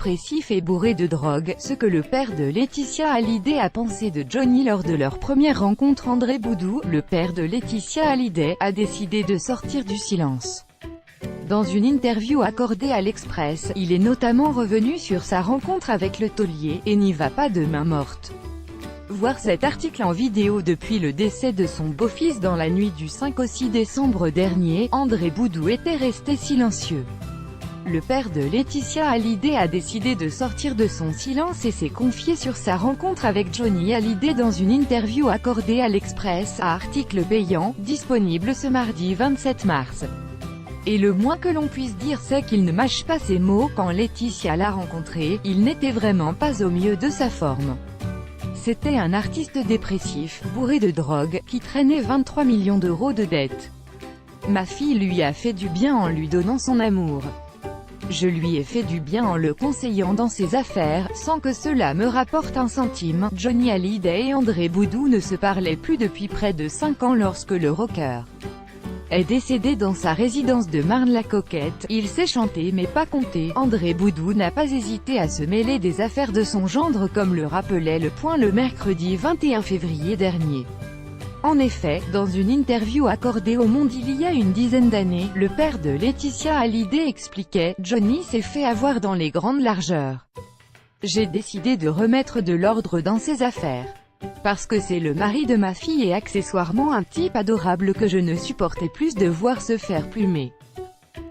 dépressif et bourré de drogue, ce que le père de Laetitia Hallyday a pensé de Johnny lors de leur première rencontre. André Boudou, le père de Laetitia Hallyday, a décidé de sortir du silence. Dans une interview accordée à l'Express, il est notamment revenu sur sa rencontre avec le taulier, et n'y va pas de main morte. Voir cet article en vidéo. Depuis le décès de son beau-fils dans la nuit du 5 au 6 décembre dernier, André Boudou était resté silencieux. Le père de Laetitia Hallyday a décidé de sortir de son silence et s'est confié sur sa rencontre avec Johnny Hallyday dans une interview accordée à l'Express, à article payant, disponible ce mardi 27 mars. Et le moins que l'on puisse dire c'est qu'il ne mâche pas ses mots. Quand Laetitia l'a rencontré, il n'était vraiment pas au mieux de sa forme. C'était un artiste dépressif, bourré de drogue, qui traînait 23 millions d'euros de dettes. Ma fille lui a fait du bien en lui donnant son amour. Je lui ai fait du bien en le conseillant dans ses affaires, sans que cela me rapporte un centime. Johnny Hallyday et André Boudou ne se parlaient plus depuis près de 5 ans lorsque le rocker est décédé dans sa résidence de Marne-la-Coquette. Il sait chanter mais pas compter. André Boudou n'a pas hésité à se mêler des affaires de son gendre, comme le rappelait Le Point le mercredi 21 février dernier. En effet, dans une interview accordée au Monde il y a une dizaine d'années, le père de Laetitia Hallyday expliquait « Johnny s'est fait avoir dans les grandes largeurs. J'ai décidé de remettre de l'ordre dans ses affaires. Parce que c'est le mari de ma fille et accessoirement un type adorable que je ne supportais plus de voir se faire plumer.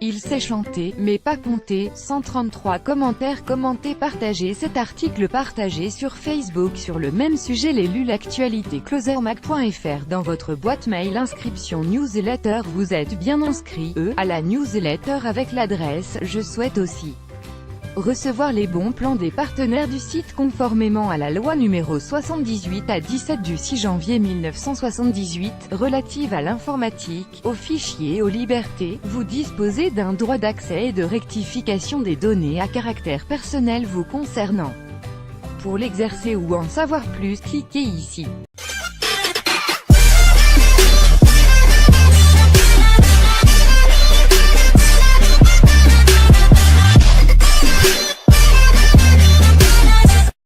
Il sait chanter, mais pas compter. » 133 commentaires commentés. Partagez cet article partagé sur Facebook sur le même sujet. L'élu l'actualité closermag.fr dans votre boîte mail. Inscription newsletter. Vous êtes bien inscrit à la newsletter avec l'adresse « Je souhaite aussi recevoir les bons plans des partenaires du site conformément à la loi numéro 78/17 du 6 janvier 1978, relative à l'informatique, aux fichiers et aux libertés. Vous disposez d'un droit d'accès et de rectification des données à caractère personnel vous concernant. Pour l'exercer ou en savoir plus, cliquez ici.